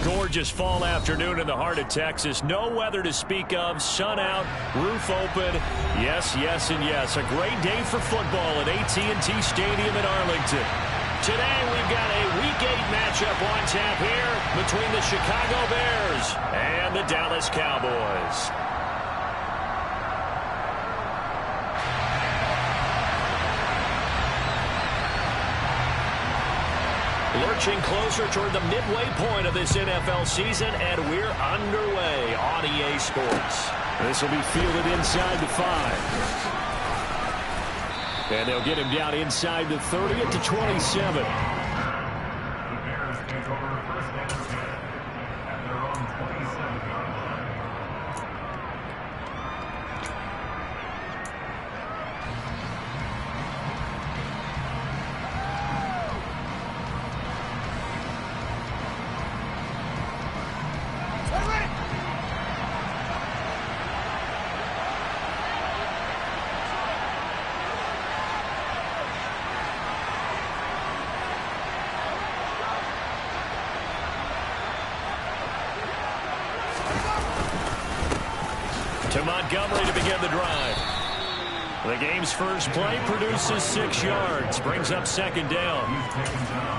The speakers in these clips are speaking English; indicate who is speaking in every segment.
Speaker 1: Gorgeous fall afternoon in the heart of Texas. No weather to speak of. Sun out, roof open. Yes, yes, and yes. A great day for football at AT&T Stadium in Arlington. Today we've got a Week 8 matchup on tap here between the Chicago Bears and the Dallas Cowboys. Lurching closer toward the midway point of this NFL season, and we're underway on EA Sports. This will be fielded inside the 5. And they'll get him down inside the 30 at the 27. To Montgomery to begin the drive. The game's first play produces 6 yards, brings up second down.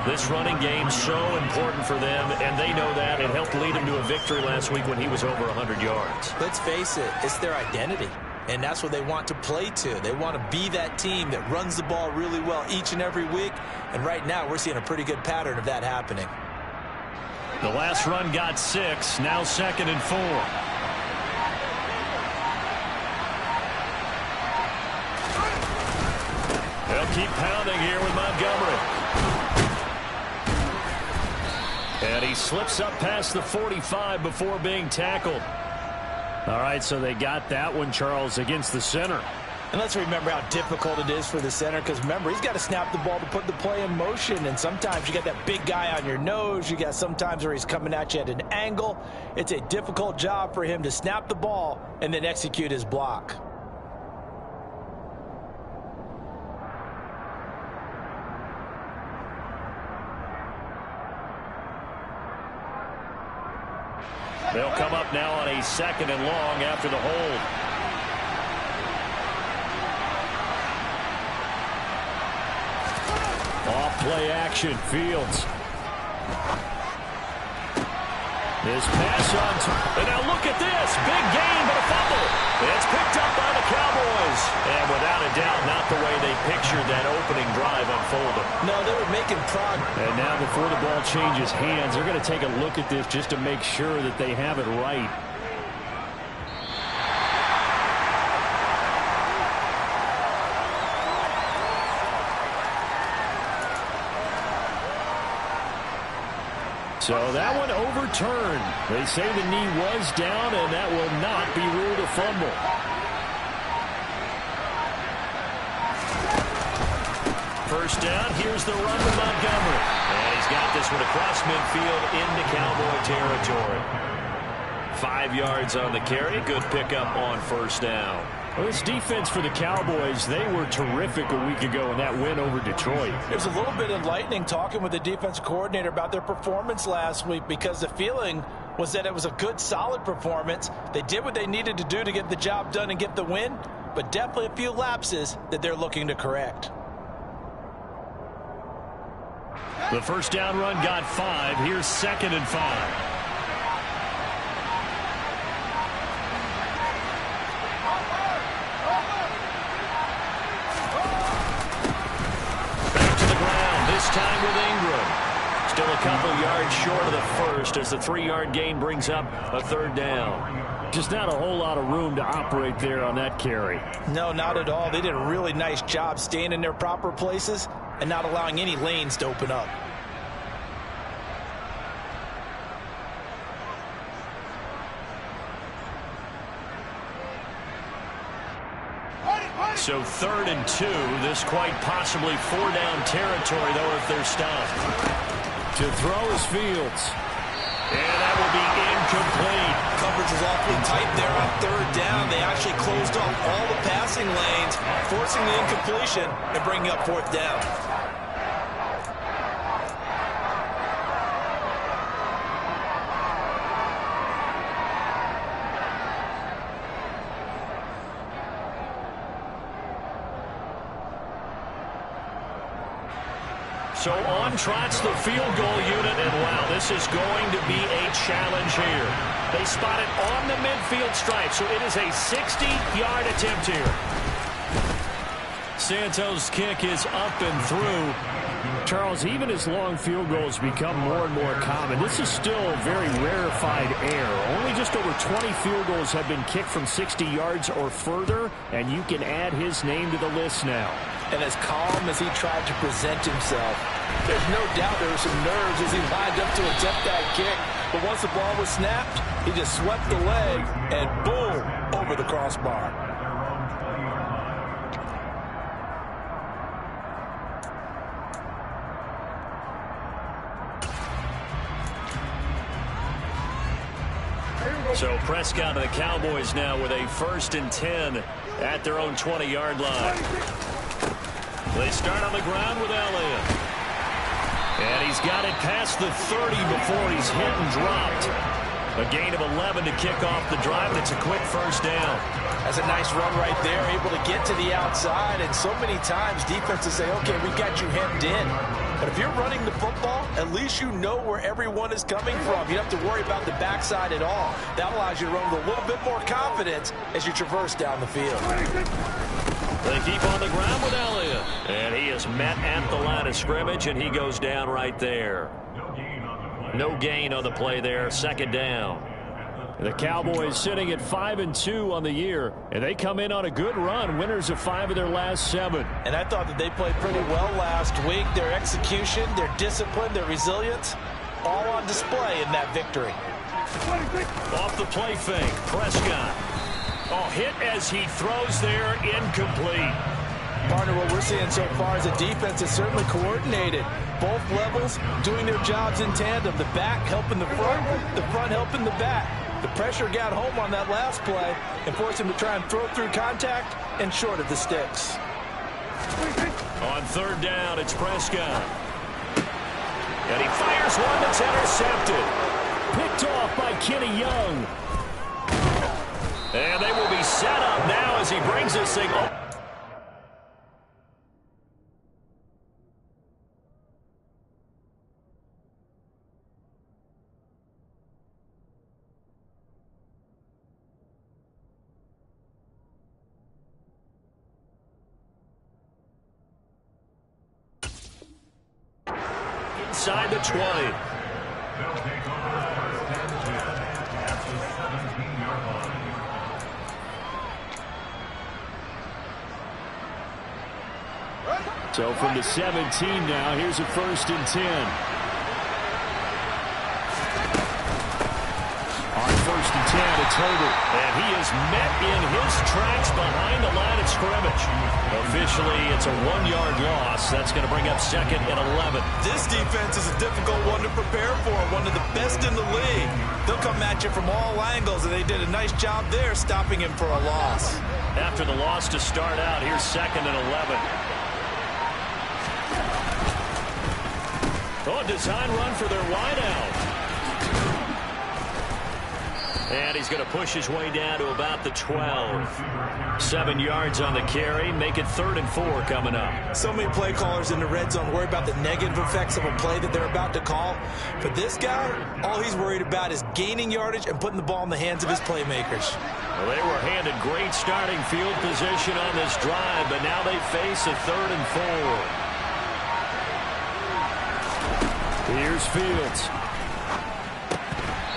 Speaker 1: This running game so important for them, and they know that. It helped lead him to a victory last week when he was over 100 yards.
Speaker 2: Let's face it, it's their identity, and that's what they want to play to. They want to be that team that runs the ball really well each and every week, and right now we're seeing a pretty good pattern of that happening.
Speaker 1: The last run got 6, now 2nd and 4. They'll keep pounding here with Montgomery. And he slips up past the 45 before being tackled. All right, so they got that one, Charles, against the center.
Speaker 2: And let's remember how difficult it is for the center, because remember, he's got to snap the ball to put the play in motion, and sometimes you got that big guy on your nose. You got sometimes where he's coming at you at an angle. It's a difficult job for him to snap the ball and then execute his block.
Speaker 1: They'll come up now on a 2nd and long after the hold. Off play action, Fields. This pass on, and now look at this. Big gain, but a fumble. It's picked up by the Cowboys. And without a doubt, not the way they pictured that opening drive unfolding.
Speaker 2: No, they were making progress.
Speaker 1: And now before the ball changes hands, they're going to take a look at this just to make sure that they have it right. So that one overturned. They say the knee was down, and that will not be ruled a fumble. First down, here's the run to Montgomery. And he's got this one across midfield into Cowboy territory. 5 yards on the carry. Good pickup on first down. Well, this defense for the Cowboys, they were terrific a week ago in that win over Detroit.
Speaker 2: It was a little bit enlightening talking with the defense coordinator about their performance last week, because the feeling was that it was a good, solid performance. They did what they needed to do to get the job done and get the win, but definitely a few lapses that they're looking to correct.
Speaker 1: The first down run got 5. Here's 2nd and 5. Time with Ingram. Still a couple yards short of the first as the 3-yard gain brings up a 3rd down. Just not a whole lot of room to operate there on that carry.
Speaker 2: No, not at all. They did a really nice job staying in their proper places and not allowing any lanes to open up.
Speaker 1: So 3rd and 2. This quite possibly 4-down territory, though, if they're stopped. To throw is Fields. And that will be incomplete.
Speaker 2: Coverage was awfully tight there on 3rd down. They actually closed off all the passing lanes, forcing the incompletion and bringing up 4th down.
Speaker 1: So on trots the field goal unit, and wow, this is going to be a challenge here. They spot it on the midfield stripe, so it is a 60-yard attempt here. Santos' kick is up and through.
Speaker 3: Charles, even as long field goals become more and more common, this is still very rarefied air. Only just over 20 field goals have been kicked from 60 yards or further, and you can add his name to the list now.
Speaker 2: And as calm as he tried to present himself, there's no doubt there were some nerves as he lined up to attempt that kick. But once the ball was snapped, he just swept the leg and boom, over the crossbar.
Speaker 1: So Prescott and the Cowboys now with a 1st and 10 at their own 20-yard line. They start on the ground with Elliott. And he's got it past the 30 before he's hit and dropped. A gain of 11 to kick off the drive, and it's a quick 1st down.
Speaker 2: That's a nice run right there, able to get to the outside. And so many times defenses say, okay, we got you hemmed in. But if you're running the football, at least you know where everyone is coming from. You don't have to worry about the backside at all. That allows you to run with a little bit more confidence as you traverse down the field.
Speaker 1: They keep on the ground with Elliott. And he is met at the line of scrimmage, and he goes down right there. No gain on the play there, 2nd down.
Speaker 3: The Cowboys sitting at 5-2 on the year, and they come in on a good run, winners of 5 of their last 7.
Speaker 2: And I thought that they played pretty well last week. Their execution, their discipline, their resilience, all on display in that victory.
Speaker 1: Off the play fake, Prescott. Oh, hit as he throws there, incomplete.
Speaker 2: Partner, what we're seeing so far is a defense is certainly coordinated. Both levels doing their jobs in tandem. The back helping the front helping the back. The pressure got home on that last play and forced him to try and throw through contact and short of the sticks.
Speaker 1: On 3rd down, it's Prescott. And he fires one that's intercepted.
Speaker 3: Picked off by Kenny Young.
Speaker 1: And they will be set up now as he brings this thing up. Inside the 20.
Speaker 3: So from the 17 now, here's a 1st and 10. On 1st and 10, it's Herbert.
Speaker 1: And he is met in his tracks behind the line of scrimmage. Officially, it's a 1-yard loss. That's going to bring up 2nd and 11.
Speaker 2: This defense is a difficult one to prepare for, one of the best in the league. They'll come at you from all angles, and they did a nice job there stopping him for a loss.
Speaker 1: After the loss to start out, here's 2nd and 11. Oh, design run for their wideout. And he's going to push his way down to about the 12. 7 yards on the carry. Make it 3rd and 4 coming up.
Speaker 2: So many play callers in the red zone worry about the negative effects of a play that they're about to call. For this guy, all he's worried about is gaining yardage and putting the ball in the hands of his playmakers.
Speaker 1: Well, they were handed great starting field position on this drive, but now they face a 3rd and 4.
Speaker 3: Here's Fields.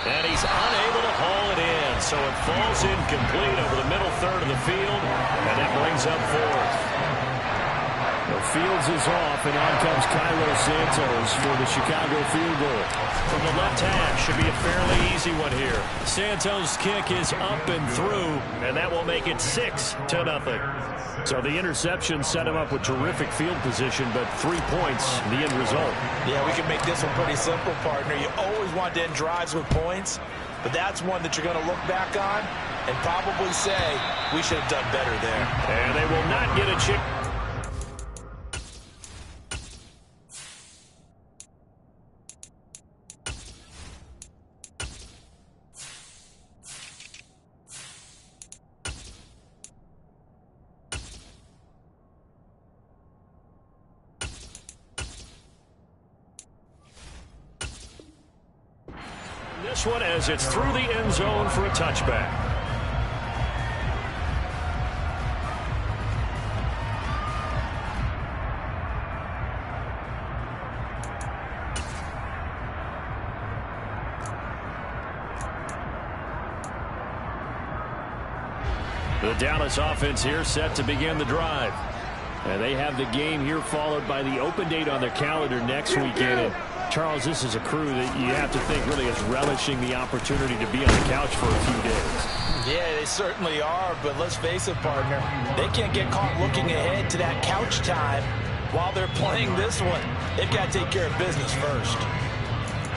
Speaker 1: And he's unable to haul it in, so it falls incomplete over the middle 3rd of the field, and that brings up 4th.
Speaker 3: Well, Fields is off, and on comes Cairo Santos for the Chicago field goal.
Speaker 1: From the left hash, should be a fairly easy one here. Santos' kick is up and through, and that will make it 6-0.
Speaker 3: So the interception set him up with terrific field position, but 3 points, the end result.
Speaker 2: Yeah, we can make this one pretty simple, partner. You always want to end drives with points, but that's one that you're going to look back on and probably say, we should have done better there.
Speaker 1: And they will not get a chip. This one as it's through the end zone for a touchback. The Dallas offense here set to begin the drive. And they have the game here followed by the open date on their calendar next weekend. And Charles, this is a crew that you have to think really is relishing the opportunity to be on the couch for a few days.
Speaker 2: Yeah, they certainly are, but let's face it, partner. They can't get caught looking ahead to that couch time while they're playing this one. They've got to take care of business first.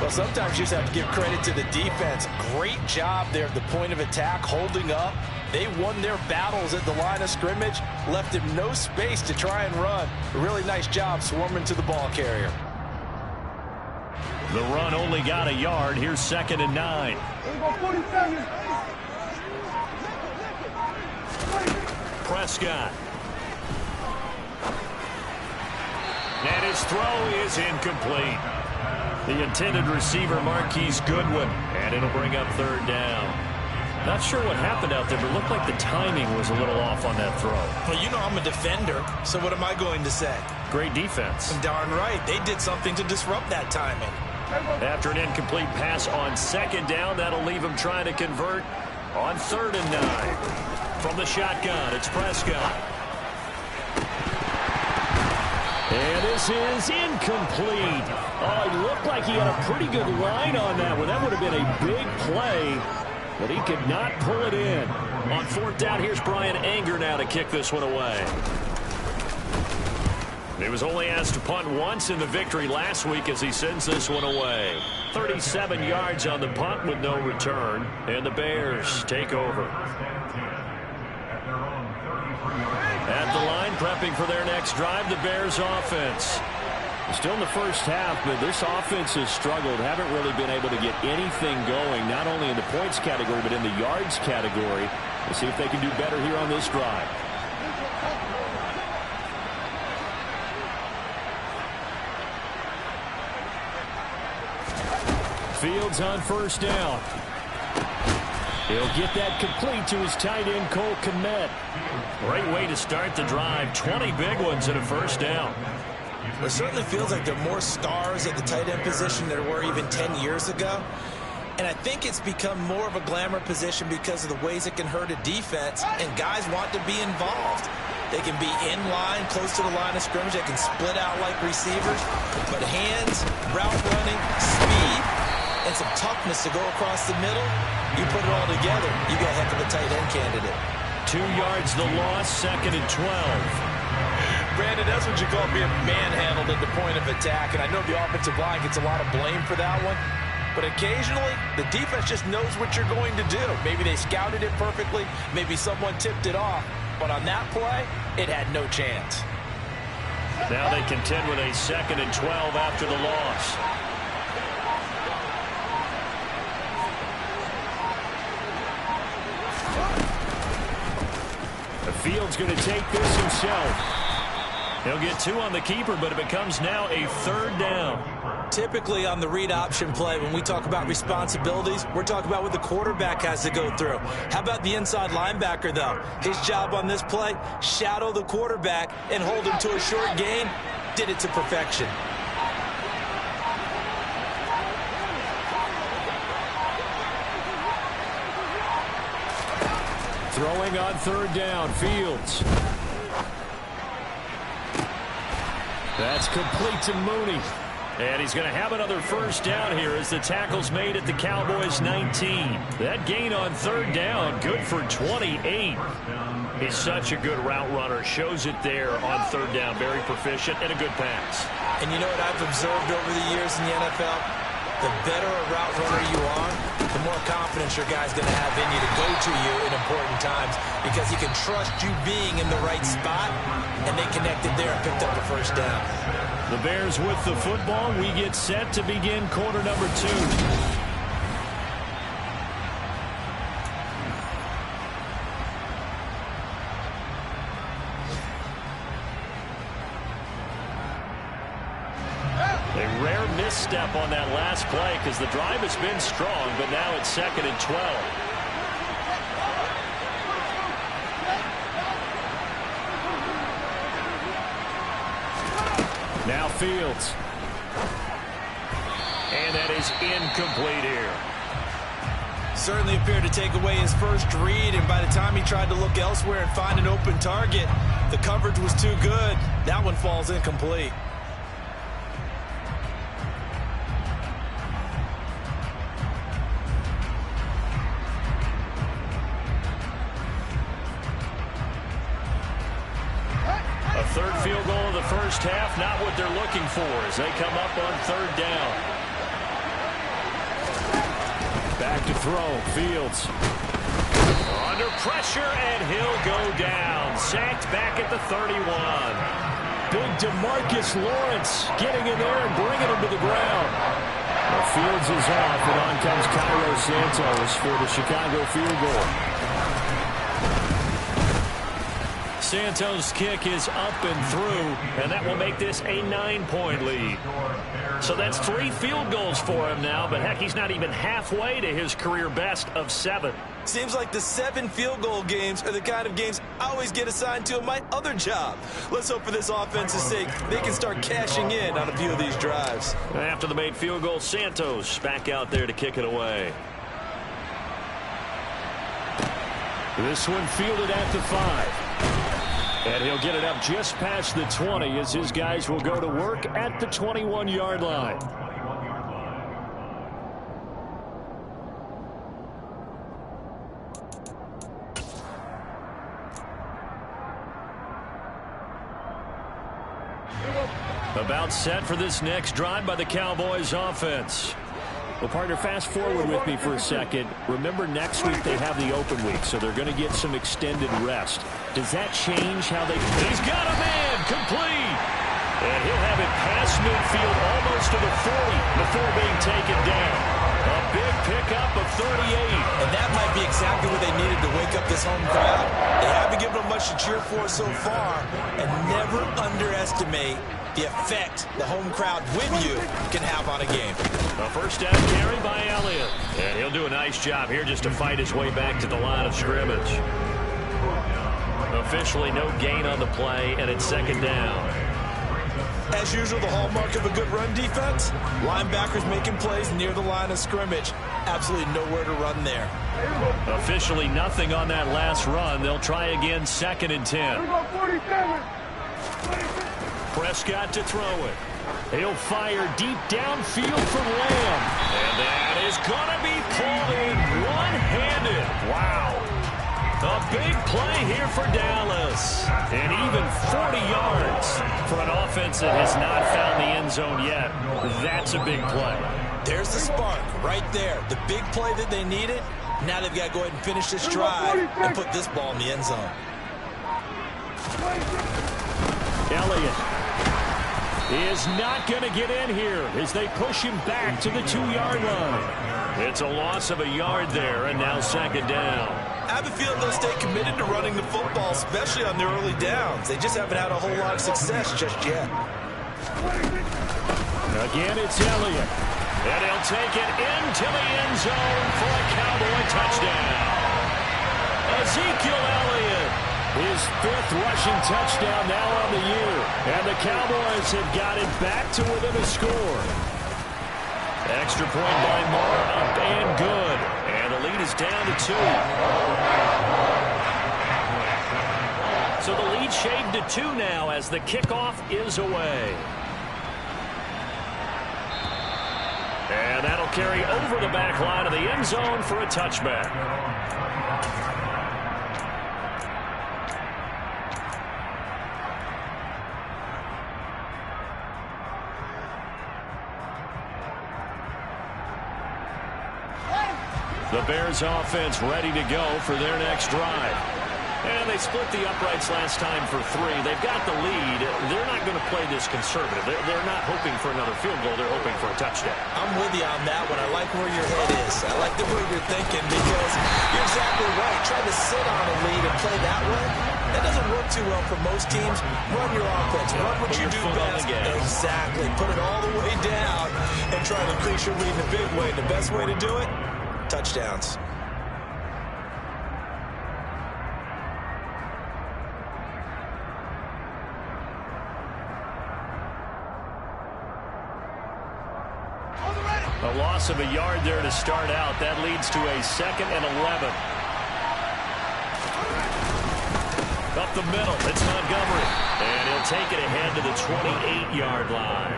Speaker 2: Well, sometimes you just have to give credit to the defense. Great job there at the point of attack, holding up. They won their battles at the line of scrimmage, left him no space to try and run. A really nice job swarming to the ball carrier.
Speaker 1: The run only got a yard. Here's 2nd and 9. Prescott. And his throw is incomplete. The intended receiver, Marquise Goodwin. And it'll bring up 3rd down. Not sure what happened out there, but it looked like the timing was a little off on that throw.
Speaker 2: Well, you know I'm a defender, so what am I going to say?
Speaker 1: Great defense.
Speaker 2: Darn right. They did something to disrupt that timing.
Speaker 1: After an incomplete pass on 2nd down, that'll leave him trying to convert on 3rd and 9. From the shotgun, it's Prescott. And this is incomplete. Oh, he looked like he had a pretty good line on that one. That would have been a big play, but he could not pull it in. On 4th down, here's Brian Anger now to kick this one away. He was only asked to punt once in the victory last week as he sends this one away. 37 yards on the punt with no return, and the Bears take over. At the line, prepping for their next drive, the Bears offense. Still in the first half, but this offense has struggled. Haven't really been able to get anything going, not only in the points category, but in the yards category. We'll see if they can do better here on this drive. Fields on 1st down. He'll get that complete to his tight end, Cole Kmet. Great way to start the drive. 20 big ones and a 1st down.
Speaker 2: It certainly feels like there are more stars at the tight end position than there were even 10 years ago. And I think it's become more of a glamour position because of the ways it can hurt a defense, and guys want to be involved. They can be in line, close to the line of scrimmage. They can split out like receivers. But hands, route running, speed, and some toughness to go across the middle, you put it all together, you got a heck of a tight end candidate.
Speaker 1: 2 yards the loss, 2nd and 12.
Speaker 2: Brandon, that's what you call being manhandled at the point of attack. And I know the offensive line gets a lot of blame for that one. But occasionally, the defense just knows what you're going to do. Maybe they scouted it perfectly. Maybe someone tipped it off. But on that play, it had no chance.
Speaker 1: Now they contend with a 2nd and 12 after the loss. The Fields going to take this himself. He'll get 2 on the keeper, but it becomes now a 3rd down.
Speaker 2: Typically on the read option play, when we talk about responsibilities, we're talking about what the quarterback has to go through. How about the inside linebacker, though? His job on this play, shadow the quarterback and hold him to a short gain. Did it to perfection.
Speaker 1: Throwing on 3rd down, Fields. That's complete to Mooney. And he's going to have another 1st down here as the tackle's made at the Cowboys 19. That gain on 3rd down, good for 28. He's such a good route runner. Shows it there on 3rd down. Very proficient and a good pass.
Speaker 2: And you know what I've observed over the years in the NFL? The better a route runner you are, the more confidence your guy's going to have in you to go to you in important times because he can trust you being in the right spot, and they connected there and picked up the 1st down.
Speaker 1: The Bears with the football. We get set to begin quarter number 2. A rare missed step on that last play because the drive has been strong, but now it's 2nd and 12. Now Fields. And that is incomplete here.
Speaker 2: Certainly appeared to take away his first read, and by the time he tried to look elsewhere and find an open target, the coverage was too good. That one falls incomplete.
Speaker 1: A third field goal of the first half, not what they're looking for as they come up on 3rd down. Back to throw, Fields. Under pressure, and he'll go down. Sacked back at the 31.
Speaker 3: Big DeMarcus Lawrence getting in there and bringing him to the ground. Well, Fields is off, and on comes Cairo Santos for the Chicago field goal.
Speaker 1: Santos' kick is up and through, and that will make this a 9-point lead. So that's 3 field goals for him now, but heck, he's not even halfway to his career best of 7.
Speaker 2: Seems like the 7 field goal games are the kind of games I always get assigned to in my other job. Let's hope for this offense's sake they can start cashing in on a few of these drives.
Speaker 1: After the made field goal, Santos back out there to kick it away.
Speaker 3: This one fielded at the 5. And he'll get it up just past the 20 as his guys will go to work at the 21-yard line.
Speaker 1: About set for this next drive by the Cowboys offense.
Speaker 3: Well, partner, fast forward with me for a second. Remember, next week they have the open week, so they're going to get some extended rest. Does that change how they...
Speaker 1: He's got a man, complete. And he'll have it past midfield almost to the 40 before being taken down. A big pickup of 38.
Speaker 2: And that might be exactly what they needed to wake up this home crowd. They haven't given them much to cheer for so far, and never underestimate the effect the home crowd with you can have on a game.
Speaker 1: A first down carry by Elliott. And he'll do a nice job here just to fight his way back to the line of scrimmage. Officially no gain on the play, and it's 2nd down.
Speaker 2: As usual, the hallmark of a good run defense, linebackers making plays near the line of scrimmage. Absolutely nowhere to run there.
Speaker 1: Officially nothing on that last run. They'll try again, 2nd and 10. Prescott to throw it.
Speaker 3: He'll fire deep downfield from Lamb.
Speaker 1: And that is going to be pulled in one-handed. Wow. A big play here for Dallas. And even 40 yards for an offense that has not found the end zone yet. That's a big play.
Speaker 2: There's the spark right there. The big play that they needed. Now they've got to go ahead and finish this drive and put this ball in the end zone.
Speaker 3: Elliott is not going to get in here as they push him back to the 2-yard line.
Speaker 1: It's a loss of a yard there, and now 2nd down.
Speaker 2: I have a feeling they'll stay committed to running the football, especially on their early downs. They just haven't had a whole lot of success just yet.
Speaker 3: Again, it's Elliott.
Speaker 1: And he'll take it into the end zone for a Cowboy touchdown. Ezekiel Elliott.
Speaker 3: His 5th rushing touchdown now on the year. And the Cowboys have got it back to within a score.
Speaker 1: Extra point by Moore, up and good. And the lead is down to 2. So the lead shaved to 2 now as the kickoff is away. And that'll carry over the back line of the end zone for a touchback. The Bears offense ready to go for their next drive. And they split the uprights last time for 3. They've got the lead. They're not going to play this conservative. They're not hoping for another field goal. They're hoping for a touchdown.
Speaker 2: I'm with you on that one. I like where your head is. I like the way you're thinking because you're exactly right. Trying to sit on a lead and play that way, That doesn't work too well for most teams. Run your offense. Run what you do best. Exactly. Put it all the way down and try to increase your lead in a big way. The best way to do it, touchdowns.
Speaker 1: A loss of a yard there to start out. That leads to a 2nd and 11. Up the middle, it's Montgomery. And he'll take it ahead to the 28-yard line.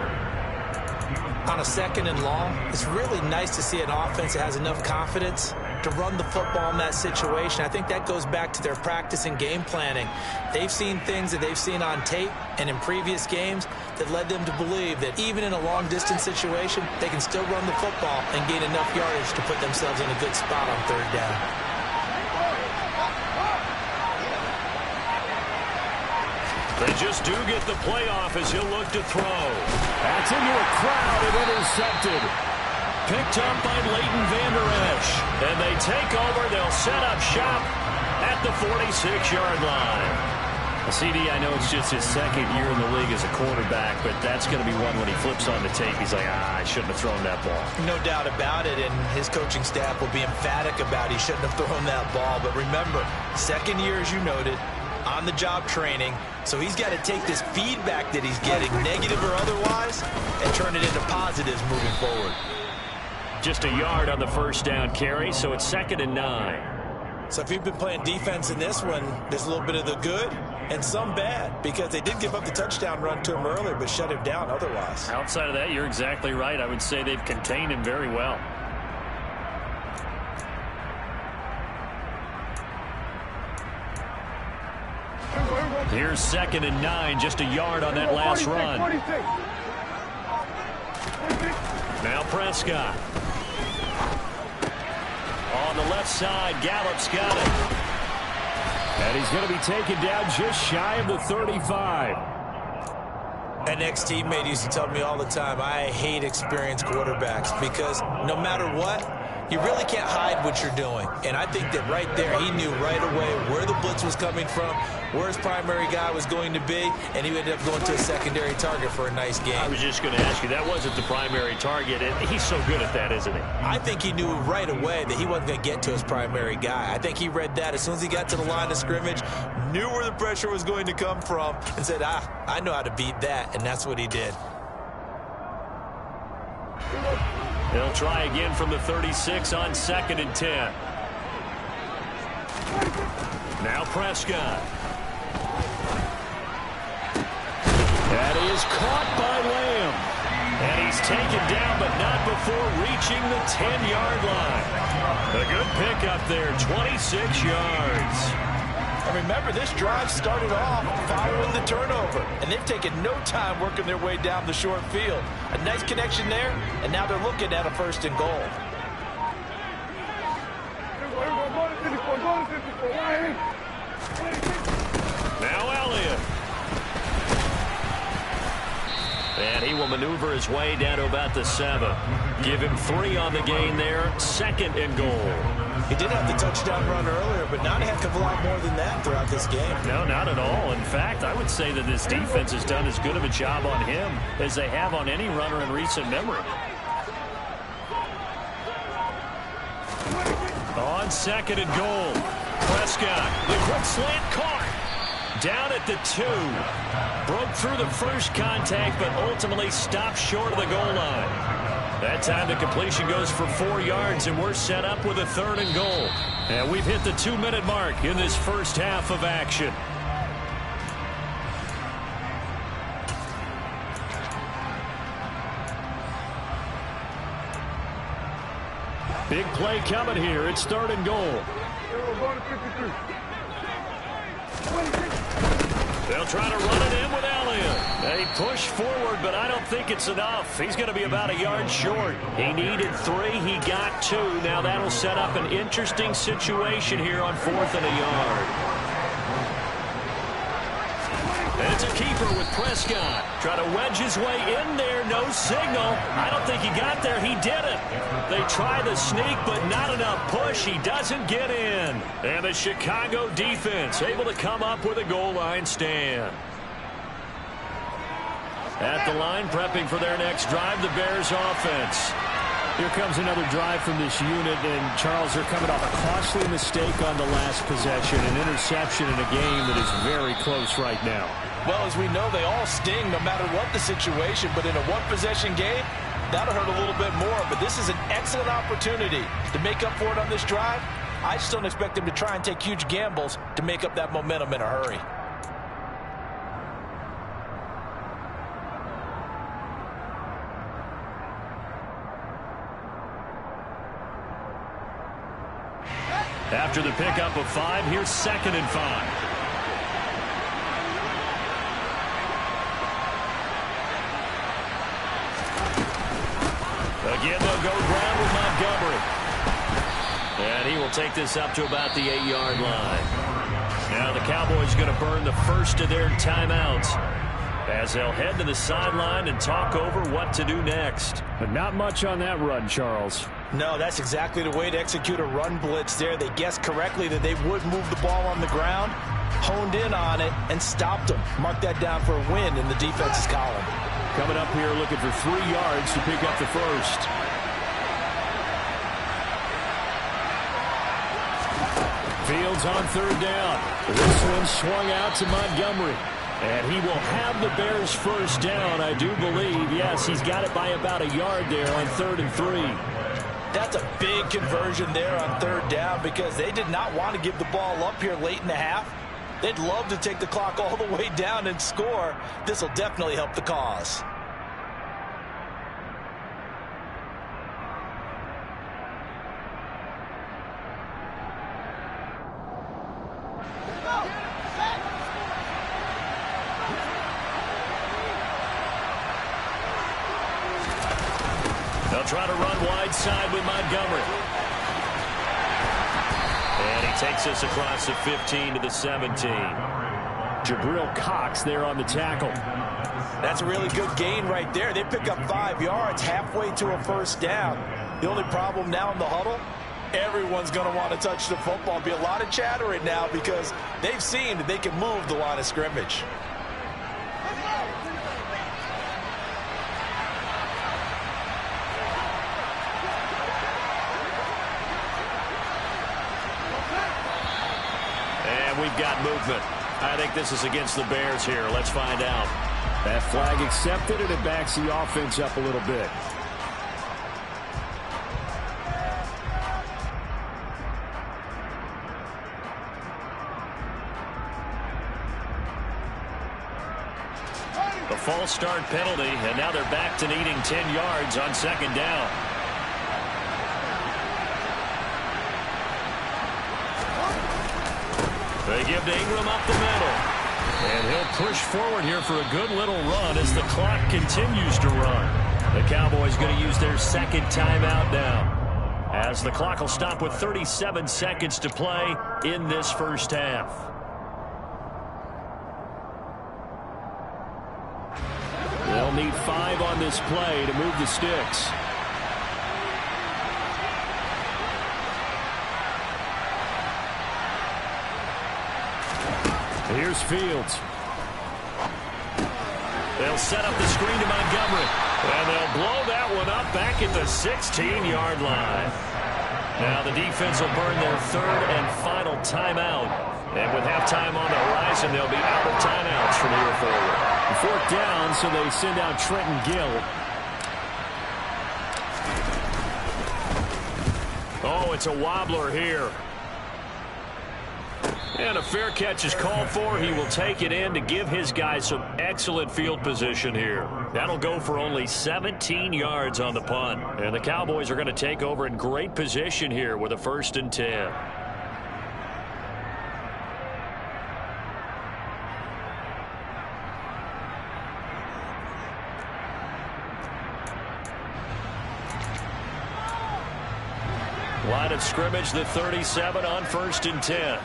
Speaker 2: On a 2nd and long, it's really nice to see an offense that has enough confidence to run the football in that situation. I think that goes back to their practice and game planning. They've seen things that they've seen on tape and in previous games that led them to believe that even in a long-distance situation, they can still run the football and gain enough yardage to put themselves in a good spot on 3rd down.
Speaker 1: They just do get the playoff as he'll look to throw.
Speaker 3: That's into a crowd and intercepted.
Speaker 1: Picked up by Leighton Vander Esch. And they take over. They'll set up shop at the 46-yard line. CD, I know it's just his 2nd year in the league as a quarterback, but that's going to be one when he flips on the tape. He's like, I shouldn't have thrown that ball.
Speaker 2: No doubt about it, and his coaching staff will be emphatic about he shouldn't have thrown that ball. But remember, 2nd year, as you noted, on-the-job training, so he's got to take this feedback that he's getting, negative or otherwise, and turn it into positives moving forward.
Speaker 1: Just a yard on the 1st down carry, so it's 2nd and 9.
Speaker 2: So if you've been playing defense in this one, there's a little bit of the good and some bad, because they did give up the touchdown run to him earlier, but shut him down otherwise.
Speaker 1: Outside of that, you're exactly right. I would say they've contained him very well. Here's 2nd and 9, just a yard on that last run. Now Prescott. On the left side, Gallup's got it.
Speaker 3: And he's going to be taken down just shy of the 35.
Speaker 2: An ex-teammate used to tell me all the time, I hate experienced quarterbacks because no matter what, you really can't hide what you're doing. And I think that right there, he knew right away where the blitz was coming from, where his primary guy was going to be, and he ended up going to a secondary target for a nice game.
Speaker 1: I was just going to ask you, that wasn't the primary target, and he's so good at that, isn't he?
Speaker 2: I think he knew right away that he wasn't going to get to his primary guy. I think he read that as soon as he got to the line of scrimmage, knew where the pressure was going to come from, and said, I know how to beat that, and that's what he did.
Speaker 1: They'll try again from the 36 on 2nd and 10. Now Prescott.
Speaker 3: That is caught by Lamb.
Speaker 1: And he's taken down, but not before reaching the 10-yard line. A good pickup there, 26 yards.
Speaker 2: And remember, this drive started off following the turnover, and they've taken no time working their way down the short field. A nice connection there, and now they're looking at a 1st and goal.
Speaker 1: Now Elliott. And he will maneuver his way down to about the 7. Give him 3 on the gain there, 2nd and goal.
Speaker 2: He did have the touchdown run earlier, but not a heck of a lot more than that throughout this game.
Speaker 1: No, not at all. In fact, I would say that this defense has done as good of a job on him as they have on any runner in recent memory. On 2nd and goal, Prescott, the quick slant caught. Down at the 2. Broke through the first contact, but ultimately stopped short of the goal line. That time the completion goes for 4 yards, and we're set up with a 3rd and goal. And we've hit the 2-minute mark in this first half of action.
Speaker 3: Big play coming here. It's 3rd and goal.
Speaker 1: They'll try to run it in with Elliott. They push forward, but I don't think it's enough. He's going to be about a yard short. He needed 3. He got 2. Now that'll set up an interesting situation here on 4th and a yard. It's a keeper with Prescott. Try to wedge his way in there. No signal. I don't think he got there. He didn't. They try the sneak, but not enough push. He doesn't get in. And the Chicago defense able to come up with a goal line stand. At the line, prepping for their next drive, the Bears offense.
Speaker 3: Here comes another drive from this unit, and Charles, they're coming off a costly mistake on the last possession, an interception in a game that is very close right now.
Speaker 2: Well, as we know, they all sting no matter what the situation, but in a one-possession game, that'll hurt a little bit more. But this is an excellent opportunity to make up for it on this drive. I just don't expect them to try and take huge gambles to make up that momentum in a hurry.
Speaker 1: After the pickup of 5, here's 2nd and 5. Again, they'll go ground with Montgomery. And he will take this up to about the 8-yard line. Now the Cowboys going to burn the first of their timeouts as they'll head to the sideline and talk over what to do next.
Speaker 3: But not much on that run, Charles.
Speaker 2: No, that's exactly the way to execute a run blitz there. They guessed correctly that they would move the ball on the ground, honed in on it, and stopped them. Mark that down for a win in the defense's column.
Speaker 3: Coming up here looking for 3 yards to pick up the first. Fields on 3rd down. This one swung out to Montgomery. And he will have the Bears first down, I do believe. Yes, he's got it by about a yard there on 3rd and 3.
Speaker 2: That's a big conversion there on 3rd down because they did not want to give the ball up here late in the half. They'd love to take the clock all the way down and score. This will definitely help the cause.
Speaker 1: They'll try to run wide side with Montgomery. And he takes us across the 15 to the 17.
Speaker 3: Jabril Cox there on the tackle.
Speaker 2: That's a really good gain right there. They pick up 5 yards halfway to a first down. The only problem now in the huddle, everyone's going to want to touch the football. Be a lot of chatter right now because they've seen that they can move the line of scrimmage.
Speaker 1: We've got movement. I think this is against the Bears here. Let's find out.
Speaker 3: That flag accepted, and it backs the offense up a little bit.
Speaker 1: The false start penalty, and now they're back to needing 10 yards on 2nd down. They give to Ingram up the middle. And he'll push forward here for a good little run as the clock continues to run. The Cowboys going to use their 2nd timeout now, as the clock will stop with 37 seconds to play in this first half.
Speaker 3: They'll need 5 on this play to move the sticks. Here's Fields.
Speaker 1: They'll set up the screen to Montgomery. And they'll blow that one up back at the 16-yard line. Now the defense will burn their 3rd and final timeout. And with halftime on the horizon, they'll be out of timeouts from here forward.
Speaker 3: 4th down, so they send out Trenton Gill.
Speaker 1: Oh, it's a wobbler here. And a fair catch is called for. He will take it in to give his guys some excellent field position here. That'll go for only 17 yards on the punt. And the Cowboys are going to take over in great position here with a 1st and 10. Line of scrimmage, the 37 on 1st and 10.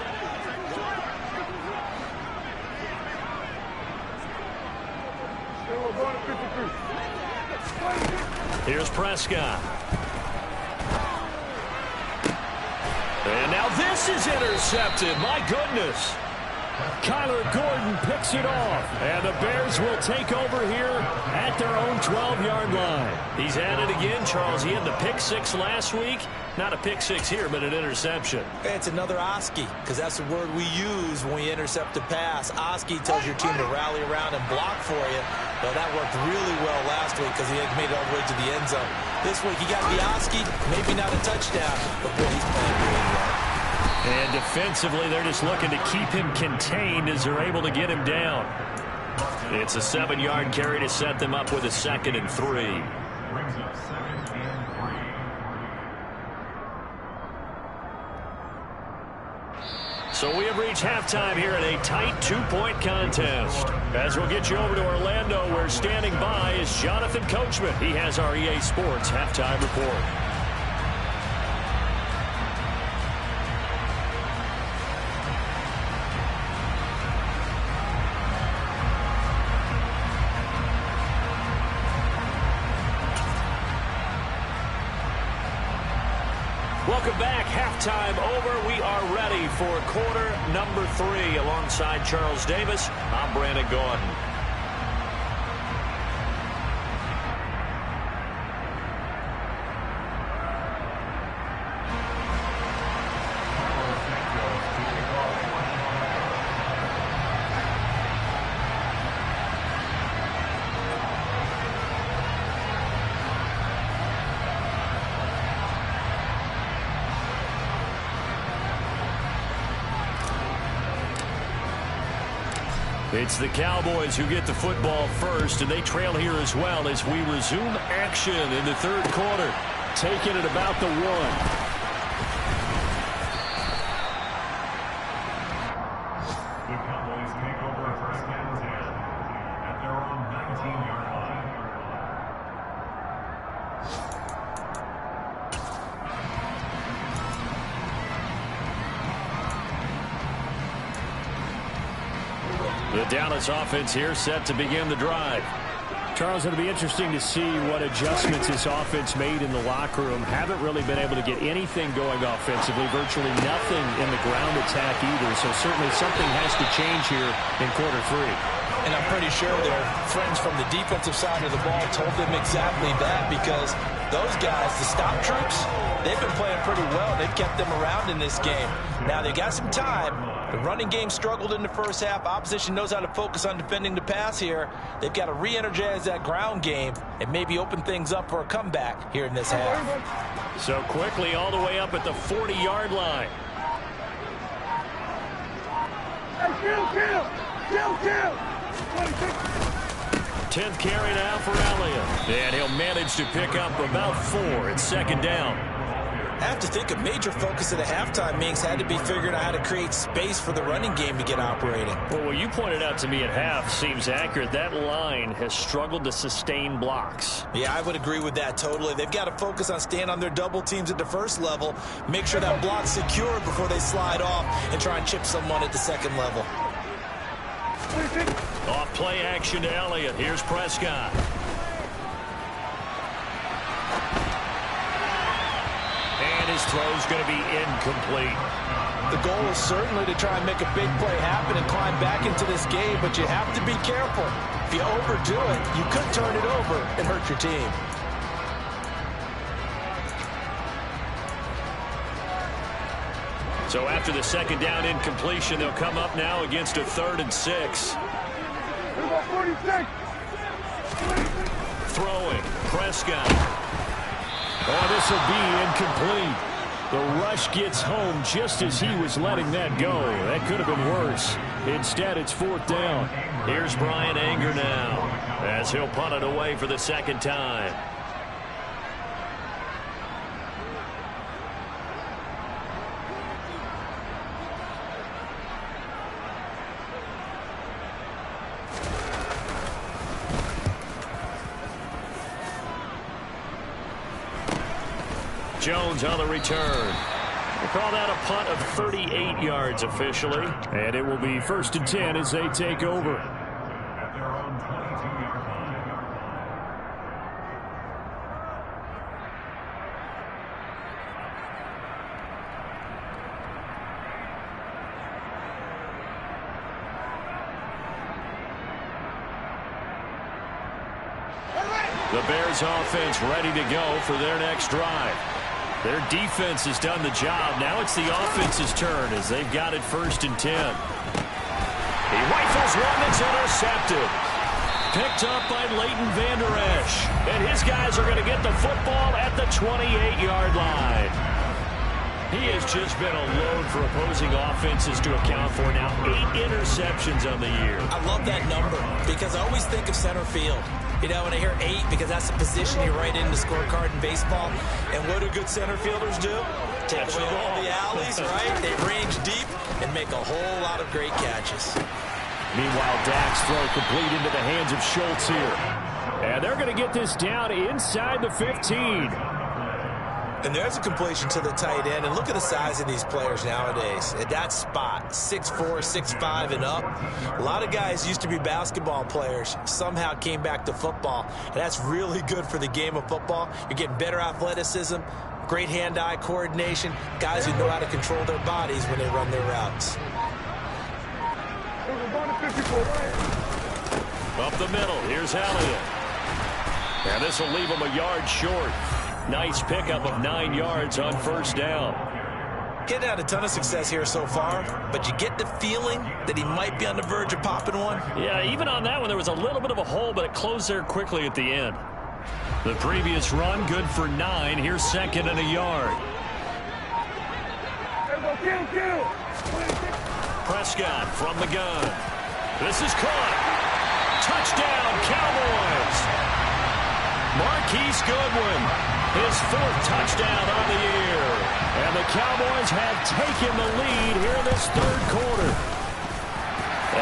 Speaker 1: Here's Prescott. And now this is intercepted. My goodness.
Speaker 3: Kyler Gordon picks it off. And the Bears will take over here at their own 12-yard line.
Speaker 1: He's at it again, Charles. He had the pick six last week. Not a pick six here, but an interception.
Speaker 2: It's another Oski, because that's the word we use when we intercept a pass. Oski tells your team to rally around and block for you. Well, that worked really well last week because he had made it all the way to the end zone. This week, he got the Oski, maybe not a touchdown, but boy, he's playing really well.
Speaker 1: And defensively, they're just looking to keep him contained as they're able to get him down. It's a 7-yard carry to set them up with a 2nd and 3. So we have reached halftime here in a tight 2-point contest. As we'll get you over to Orlando, where standing by is Jonathan Coachman. He has our EA Sports halftime report. Welcome back. Halftime over. We are ready for quarter number 3. Alongside Charles Davis, I'm Brandon Gordon. It's the Cowboys who get the football first, and they trail here as well as we resume action in the 3rd quarter.
Speaker 3: Taking it about the 1.
Speaker 4: The Cowboys take over 1st and 10 at their own 19-yard line.
Speaker 1: The Dallas offense here set to begin the drive.
Speaker 3: Charles, it'll be interesting to see what adjustments this offense made in the locker room. Haven't really been able to get anything going offensively, virtually nothing in the ground attack either. So certainly something has to change here in quarter 3.
Speaker 2: And I'm pretty sure their friends from the defensive side of the ball told them exactly that, because those guys, the stop troops, they've been playing pretty well. They've kept them around in this game. Now, they got some time. The running game struggled in the first half. Opposition knows how to focus on defending the pass here. They've got to re-energize that ground game and maybe open things up for a comeback here in this half.
Speaker 1: So quickly all the way up at the 40-yard line. 10th carry now for Elliott. And he'll manage to pick up about 4. It's 2nd down.
Speaker 2: I have to think a major focus of the halftime meetings had to be figuring out how to create space for the running game to get operating.
Speaker 1: Well, what you pointed out to me at half seems accurate. That line has struggled to sustain blocks.
Speaker 2: Yeah, I would agree with that totally. They've got to focus on staying on their double teams at the first level, make sure that block's secure before they slide off and try and chip someone at the 2nd level.
Speaker 1: Off play action to Elliott. Here's Prescott. And his throw's going to be incomplete.
Speaker 2: The goal is certainly to try and make a big play happen and climb back into this game, but you have to be careful. If you overdo it, you could turn it over and hurt your team.
Speaker 1: So after the 2nd down incompletion, they'll come up now against a 3rd and 6. Throwing. Prescott.
Speaker 3: Oh, this will be incomplete. The rush gets home just as he was letting that go. That could have been worse. Instead, it's 4th down.
Speaker 1: Here's Brian Anger now as he'll punt it away for the 2nd time. Jones on the return. We'll call that a punt of 38 yards officially.
Speaker 3: And it will be 1st and 10 as they take over.
Speaker 4: At their own 22-yard line.
Speaker 1: The Bears offense ready to go for their next drive. Their defense has done the job. Now it's the offense's turn as they've got it 1st and 10. He rifles one that's intercepted. Picked up by Leighton Vander Esch. And his guys are going to get the football at the 28-yard line. He has just been a load for opposing offenses to account for now. 8 interceptions on the year.
Speaker 2: I love that number because I always think of center field. You know, when I hear 8, because that's the position you write in the scorecard in baseball. And what do good center fielders do? Take away all the alleys, right? They range deep and make a whole lot of great catches.
Speaker 3: Meanwhile, Dak's throw complete into the hands of Schultz here. And they're going to get this down inside the 15.
Speaker 2: And there's a completion to the tight end. And look at the size of these players nowadays. At that spot, 6'4", 6'5", and up. A lot of guys used to be basketball players, somehow came back to football. And that's really good for the game of football. You're getting better athleticism, great hand-eye coordination, guys who know how to control their bodies when they run their routes.
Speaker 1: Up the middle, here's Elliott. And this will leave him a yard short. Nice pickup of 9 yards on 1st down.
Speaker 2: Getting had a ton of success here so far, but you get the feeling that he might be on the verge of popping one.
Speaker 1: Yeah, even on that one, there was a little bit of a hole, but it closed there quickly at the end. The previous run, good for 9. Here's 2nd and a yard. Prescott from the gun. This is caught. Touchdown, Cowboys. Marquise Goodwin, his 4th touchdown on the year. And the Cowboys have taken the lead here in this 3rd quarter.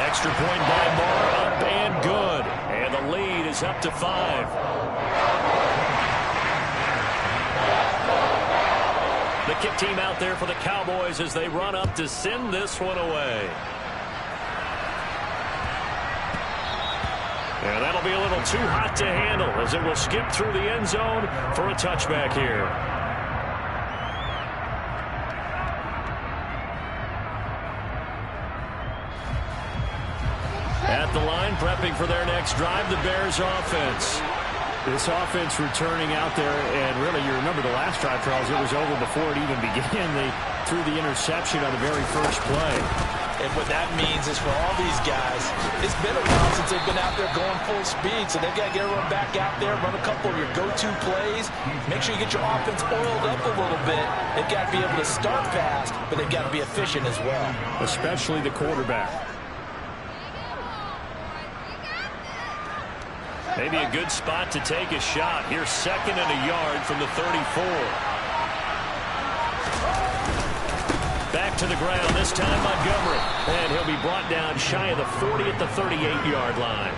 Speaker 1: Extra point by Marr, up and good. And the lead is up to 5. The kick team out there for the Cowboys as they run up to send this one away. And that'll be a little too hot to handle as it will skip through the end zone for a touchback here. At the line, prepping for their next drive, the Bears offense.
Speaker 3: This offense returning out there, and really, you remember the last drive, Charles, it was over before it even began. They threw the interception on the very first play.
Speaker 2: And what that means is for all these guys, it's been a while since they've been out there going full speed, so they've got to get everyone back out there, run a couple of your go-to plays, make sure you get your offense oiled up a little bit. They've got to be able to start fast, but they've got to be efficient as well.
Speaker 3: Especially the quarterback.
Speaker 1: Maybe a good spot to take a shot. Here's 2nd and a yard from the 34. Back to the ground, this time Montgomery. And he'll be brought down shy of the 40 at the 38-yard line.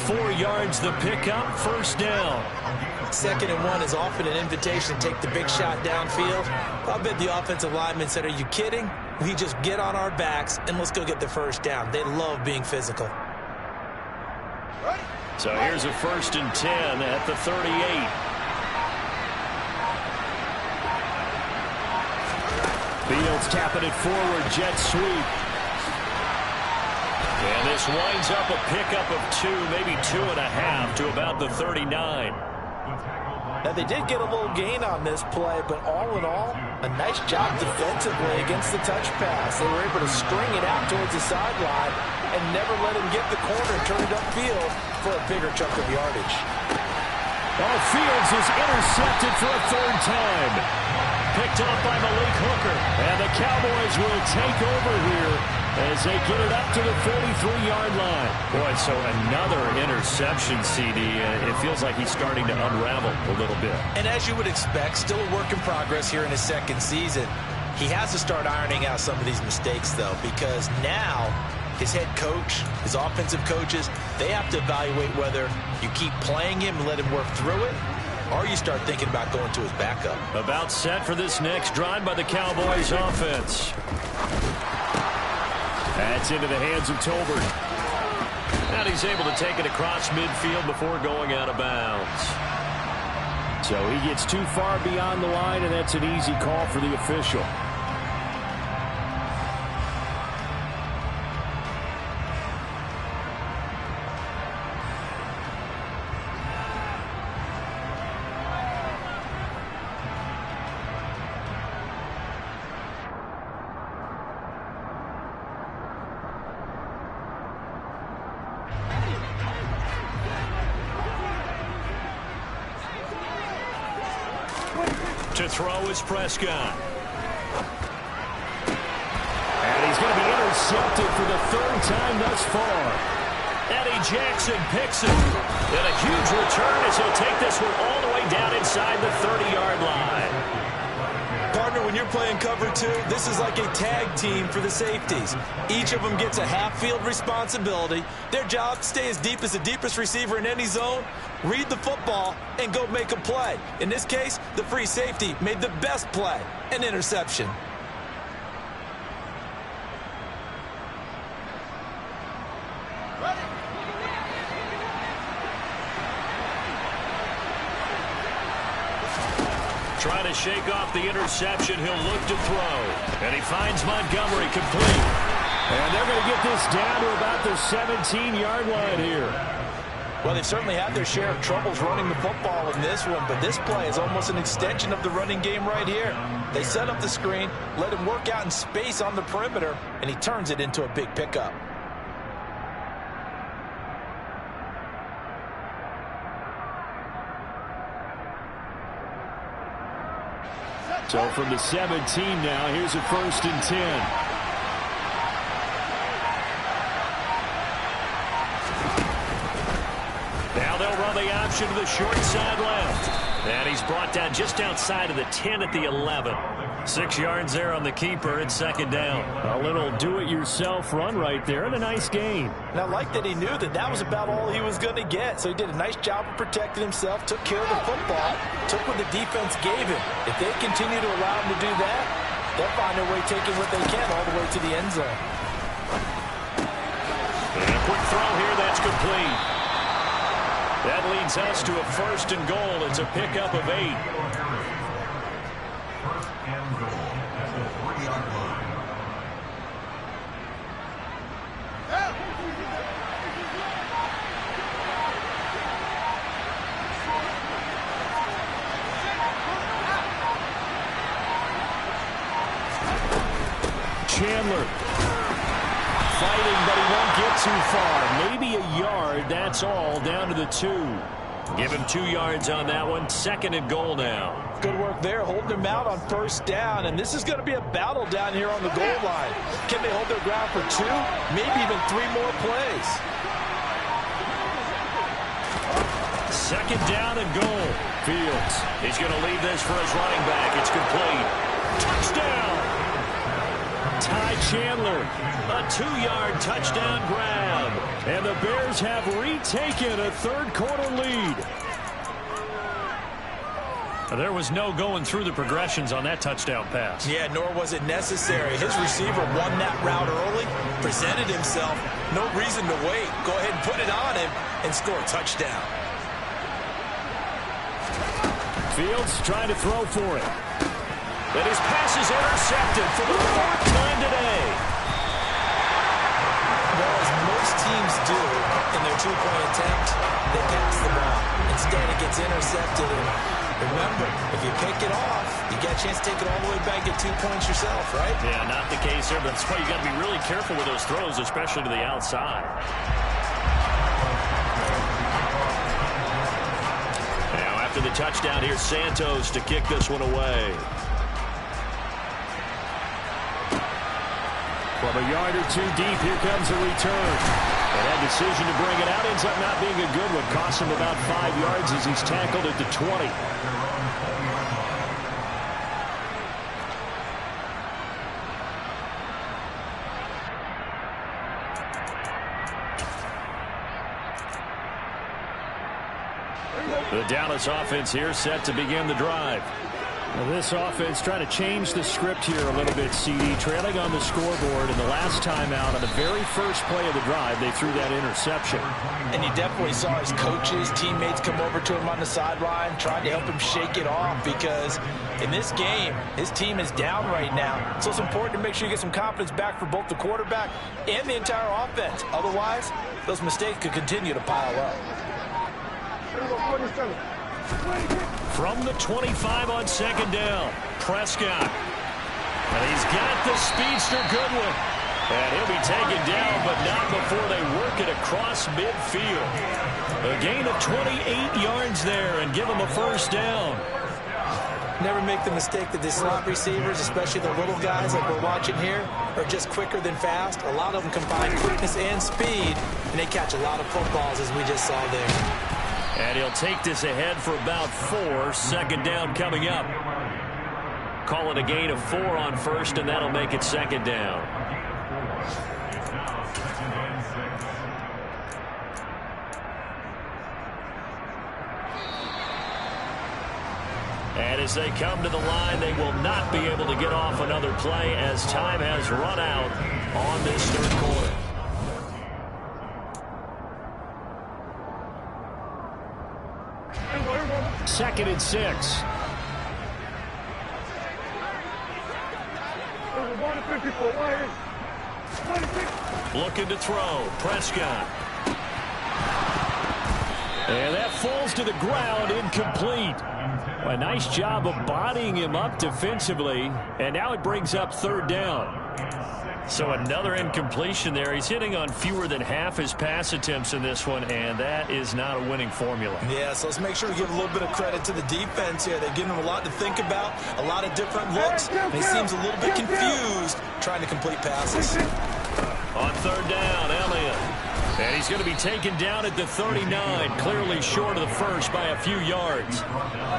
Speaker 1: 4 yards the pickup, 1st down.
Speaker 2: 2nd and 1 is often an invitation to take the big shot downfield. I bet the offensive lineman said, are you kidding? We just get on our backs and let's go get the 1st down. They love being physical.
Speaker 1: So here's a 1st and 10 at the 38.
Speaker 3: Fields tapping it forward, jet sweep.
Speaker 1: And this winds up a pickup of 2, maybe 2.5 to about the 39.
Speaker 2: Now, they did get a little gain on this play, but all in all, a nice job defensively against the touch pass. They were able to string it out towards the sideline and never let him get the corner and turn it upfield for a bigger chunk of yardage.
Speaker 3: Oh, Fields is intercepted for a 3rd time.
Speaker 1: Picked up by Malik Hooker. And the Cowboys will take over here as they get it up to the 43-yard line. Boy, so another interception, CD. It feels like he's starting to unravel a little bit.
Speaker 2: And as you would expect, still a work in progress here in his 2nd season. He has to start ironing out some of these mistakes, though, because now his head coach, his offensive coaches, they have to evaluate whether you keep playing him and let him work through it, or you start thinking about going to his backup.
Speaker 1: About set for this next drive by the Cowboys offense. That's into the hands of Tolbert. And he's able to take it across midfield before going out of bounds.
Speaker 3: So he gets too far beyond the line, and that's an easy call for the official.
Speaker 1: To throw is Prescott. And he's going to be intercepted for the third time thus far. Eddie Jackson picks it. And a huge return as he'll take this one all the way down inside the 30-yard line.
Speaker 2: Partner, when you're playing cover two, this is like a tag team for the safeties. Each of them gets a half-field responsibility. Their job, stay as deep as the deepest receiver in any zone, read the football, and go make a play. In this case, the free safety made the best play, an interception.
Speaker 1: Trying to shake off the interception, he'll look to throw. And he finds Montgomery complete.
Speaker 3: And they're going to get this down to about the 17-yard line here.
Speaker 2: Well, they've certainly had their share of troubles running the football in this one, but this play is almost an extension of the running game right here. They set up the screen, let him work out in space on the perimeter, and he turns it into a big pickup.
Speaker 3: So from the 17 now, here's a 1st and 10.
Speaker 1: Now they'll run the option to the short side left. And he's brought down just outside of the 10 at the 11. 6 yards there on the keeper at 2nd down.
Speaker 3: A little do-it-yourself run right there and a nice gain.
Speaker 2: And I like that he knew that that was about all he was going to get. So he did a nice job of protecting himself, took care of the football, took what the defense gave him. If they continue to allow him to do that, they'll find their way taking what they can all the way to the end zone.
Speaker 1: And a quick throw here, that's complete. That leads us to a 1st and goal. It's a pickup of 8.
Speaker 3: Chandler fighting, but he won't get too far. Maybe a yard, that's all, down to the 2.
Speaker 1: Give him 2 yards on that one. 2nd and goal now.
Speaker 2: Good work there, holding him out on 1st down, and this is going to be a battle down here on the goal line. Can they hold their ground for 2, maybe even 3 more plays?
Speaker 1: 2nd down and goal. Fields. He's going to leave this for his running back. It's complete. Touchdown.
Speaker 3: Ty Chandler.
Speaker 1: A 2-yard touchdown grab.
Speaker 3: And the Bears have retaken a 3rd quarter lead.
Speaker 1: There was no going through the progressions on that touchdown pass.
Speaker 2: Yeah, nor was it necessary. His receiver won that route early, presented himself. No reason to wait. Go ahead and put it on him and score a touchdown.
Speaker 3: Fields trying to throw for it.
Speaker 1: And his pass is intercepted for the 4th time today.
Speaker 2: Well, as most teams do in their 2-point attempt, they pass the ball. Instead, it gets intercepted. And remember, if you pick it off, you get a chance to take it all the way back, get 2 points yourself, right?
Speaker 1: Yeah, not the case here, but that's why you got to be really careful with those throws, especially to the outside. Now, after the touchdown, here's Santos to kick this one away.
Speaker 3: From a yard or 2 deep, here comes a return. And that decision to bring it out ends up not being a good one. Costs him about 5 yards as he's tackled at the 20. The Dallas offense here set to begin the drive. Well, this offense trying to change the script here a little bit, CD. Trailing on the scoreboard, and the last time out on the very first play of the drive, they threw that interception.
Speaker 2: And you definitely saw his coaches, teammates come over to him on the sideline, trying to help him shake it off, because in this game, his team is down right now. So it's important to make sure you get some confidence back for both the quarterback and the entire offense. Otherwise, those mistakes could continue to pile up.
Speaker 1: From the 25 on 2nd down, Prescott. And he's got the speedster Goodwin. And he'll be taken down, but not before they work it across midfield. A gain of 28 yards there and give him a 1st down.
Speaker 2: Never make the mistake that the slot receivers, especially the little guys like we're watching here, are just quicker than fast. A lot of them combine quickness and speed, and they catch a lot of footballs, as we just saw there.
Speaker 1: And he'll take this ahead for about 4. Second down coming up. Call it a gain of 4 on first, and that'll make it second down. And as they come to the line, they will not be able to get off another play as time has run out on this third quarter.
Speaker 3: Second and 6.
Speaker 1: Looking to throw. Prescott.
Speaker 3: And that falls to the ground, incomplete. A nice job of bodying him up defensively, and now it brings up third down.
Speaker 1: So another incompletion there. He's hitting on fewer than half his pass attempts in this one, and that is not a winning formula.
Speaker 2: Yeah, so let's make sure we give a little bit of credit to the defense here. They're giving him a lot to think about, a lot of different looks, and he seems a little bit confused trying to complete passes.
Speaker 1: On third down, Elliott. And he's going to be taken down at the 39, clearly short of the first by a few yards.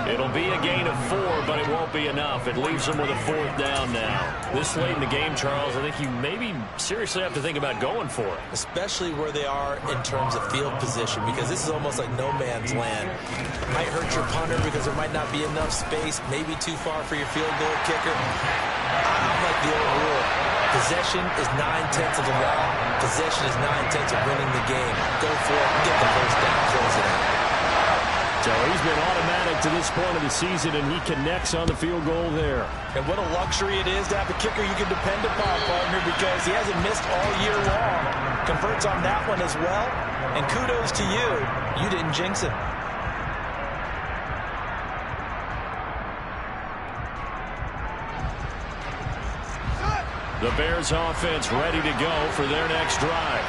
Speaker 1: It'll be a gain of 4, but it won't be enough. It leaves him with a fourth down now. This late in the game, Charles, I think you maybe seriously have to think about going for it.
Speaker 2: Especially where they are in terms of field position, because this is almost like no man's land. Might hurt your punter because there might not be enough space, maybe too far for your field goal kicker. I'm like the old rule. Possession is 9/10 of the law. Possession is 9/10 of winning the game. Go for it. Get the first down. Close it out.
Speaker 3: So he's been automatic to this point of the season, and he connects on the field goal there.
Speaker 2: And what a luxury it is to have a kicker you can depend upon, partner, because he hasn't missed all year long. Converts on that one as well. And kudos to you. You didn't jinx him.
Speaker 3: The Bears offense ready to go for their next drive.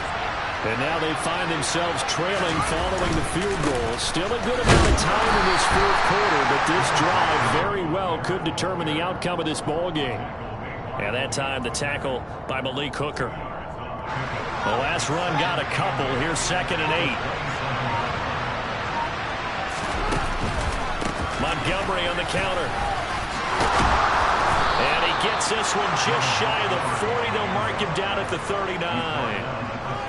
Speaker 3: And now they find themselves trailing following the field goal. Still a good amount of time in this fourth quarter, but this drive very well could determine the outcome of this ball game.
Speaker 1: And that time the tackle by Malik Hooker. The last run got a couple. Here's second and 8. Montgomery on the counter. And he gets this one just shy of the 40. They'll mark him down at the 39.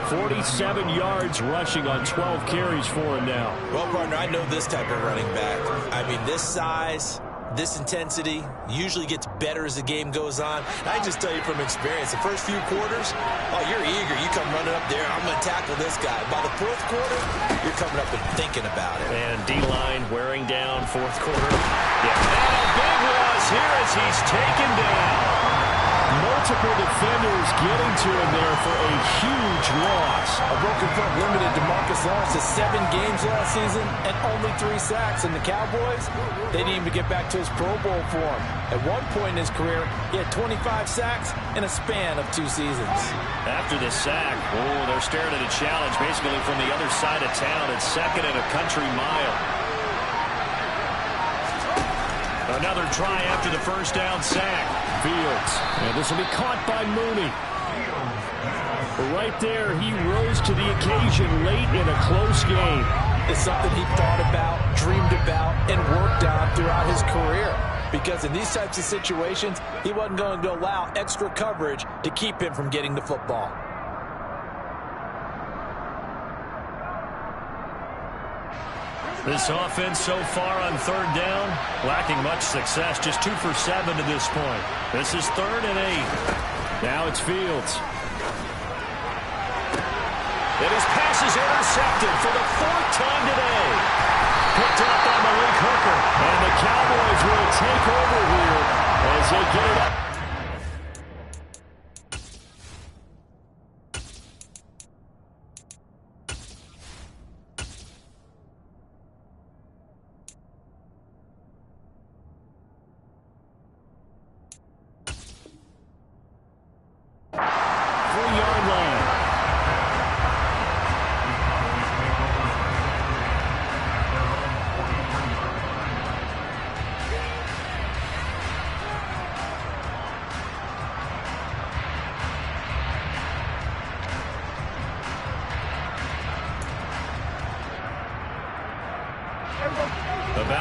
Speaker 3: 47 yards rushing on 12 carries for him now.
Speaker 2: Well, partner, I know this type of running back. I mean, this size, this intensity usually gets better as the game goes on. I just tell you from experience, the first few quarters, oh, you're eager. You come running up there, I'm going to tackle this guy. By the fourth quarter, you're coming up and thinking about it.
Speaker 1: And D-line wearing down fourth quarter. Yeah. And a big loss here as he's taken down.
Speaker 3: Multiple defenders getting to him there for a huge loss.
Speaker 2: A broken foot limited DeMarcus Lawrence to 7 games last season and only 3 sacks. And the Cowboys, they didn't even get back to his Pro Bowl form. At one point in his career, he had 25 sacks in a span of 2 seasons.
Speaker 1: After the sack, they're staring at a challenge basically from the other side of town. It's second and a country mile. Another try after the first down sack.
Speaker 3: Fields. And this will be caught by Mooney. Right there, he rose to the occasion late in a close game.
Speaker 2: It's something he thought about, dreamed about, and worked on throughout his career. Because in these types of situations, he wasn't going to allow extra coverage to keep him from getting the football.
Speaker 1: This offense so far on third down, lacking much success, just 2 for 7 to this point. This is third and 8.
Speaker 3: Now it's Fields.
Speaker 1: And his pass is intercepted for the 4th time today. Picked up by Malik Hooker.
Speaker 3: And the Cowboys will take over here as they get it up.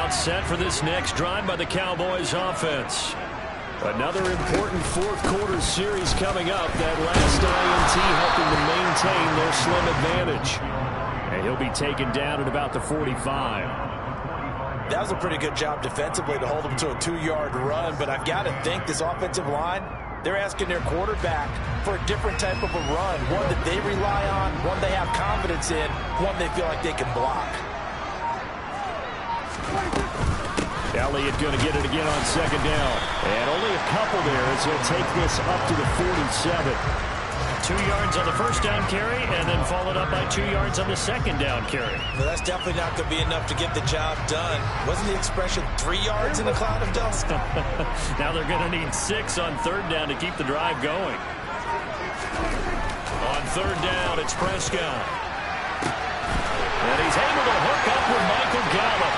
Speaker 1: timeout set for this next drive by the Cowboys offense. Another important fourth quarter series coming up. That last INT helping to maintain their slim advantage. And he'll be taken down at about the 45.
Speaker 2: That was a pretty good job defensively to hold them to a 2-yard run, but I've got to think this offensive line, they're asking their quarterback for a different type of a run, one that they rely on, one they have confidence in, one they feel like they can block.
Speaker 3: Elliott going to get it again on second down. And only a couple there as he'll take this up to the 47.
Speaker 1: 2 yards on the first down carry, and then followed up by 2 yards on the second down carry.
Speaker 2: Well, that's definitely not going to be enough to get the job done. Wasn't the expression 3 yards in a cloud of dust?
Speaker 1: Now they're going to need 6 on third down to keep the drive going. On third down, it's Prescott. And he's able to hook up with Michael Gallup.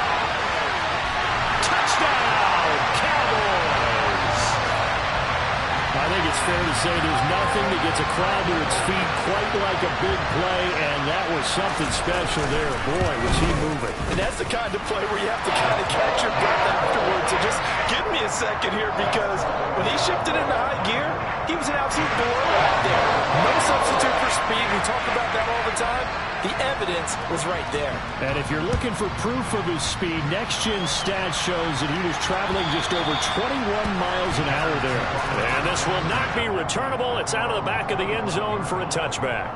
Speaker 1: Touchdown, Cowboys!
Speaker 3: I think it's fair to say there's nothing that gets a crowd to its feet quite like a big play, and that was something special there. Boy, was he moving.
Speaker 2: And that's the kind of play where you have to kind of catch your breath afterwards. So just give me a second here, because when he shifted into high gear, he was an absolute blowout out there. No substitute for speed. We talk about that all the time. The evidence was right there.
Speaker 3: And if you're looking for proof of his speed, next-gen stats shows that he was traveling just over 21 miles an hour there.
Speaker 1: And this will not be returnable. It's out of the back of the end zone for a touchback.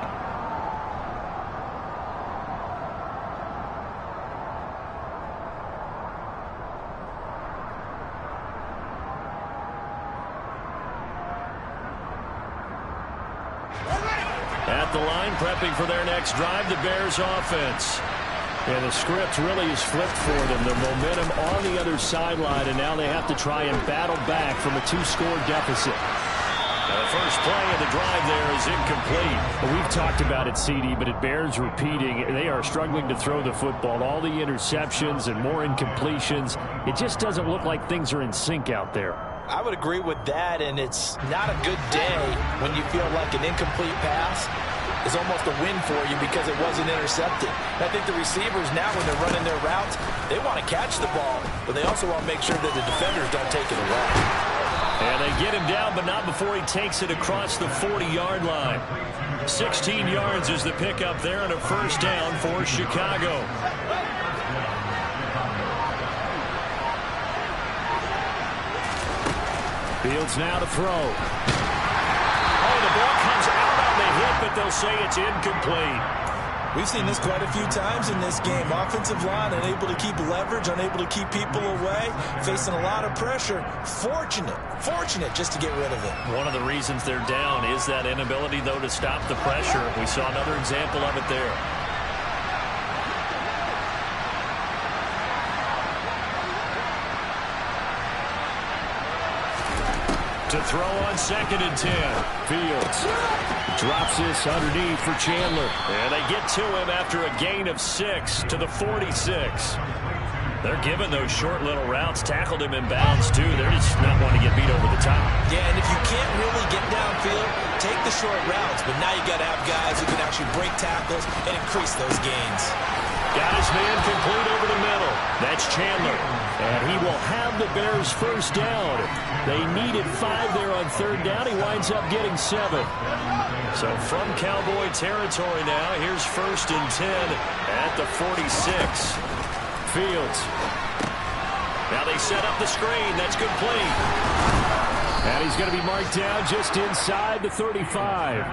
Speaker 1: At the line, prepping for their next drive, the Bears offense.
Speaker 3: And the script really is flipped for them. The momentum on the other sideline, and now they have to try and battle back from a 2-score deficit.
Speaker 1: The first play of the drive there is incomplete.
Speaker 3: Well, we've talked about it, CD, but it bears repeating. They are struggling to throw the football. All the interceptions and more incompletions. It just doesn't look like things are in sync out there.
Speaker 2: I would agree with that, and it's not a good day when you feel like an incomplete pass is almost a win for you because it wasn't intercepted. And I think the receivers now, when they're running their routes, they want to catch the ball, but they also want to make sure that the defenders don't take it away.
Speaker 1: And they get him down, but not before he takes it across the 40-yard line. 16 yards is the pickup there, and a first down for Chicago.
Speaker 3: Fields now to throw.
Speaker 1: Oh, the ball comes out on the hit, but they'll say it's incomplete.
Speaker 2: We've seen this quite a few times in this game. Offensive line unable to keep leverage, unable to keep people away, facing a lot of pressure. Fortunate just to get rid of it.
Speaker 1: One of the reasons they're down is that inability, though, to stop the pressure. We saw another example of it there. To throw on 2nd and 10.
Speaker 3: Fields drops this underneath for Chandler.
Speaker 1: And they get to him after a gain of 6 to the 46. They're giving those short little routes. Tackled him in bounds, too. They're just not wanting to get beat over the top.
Speaker 2: Yeah, and if you can't really get downfield, take the short routes. But now you got to have guys who can actually break tackles and increase those gains.
Speaker 1: Got his man complete over the middle. That's Chandler.
Speaker 3: And he will have the Bears first down. They needed 5 there on third down. He winds up getting 7.
Speaker 1: So from Cowboy territory now, here's 1st and 10 at the 46.
Speaker 3: Fields.
Speaker 1: Now they set up the screen. That's complete.
Speaker 3: And he's going to be marked down just inside the 35.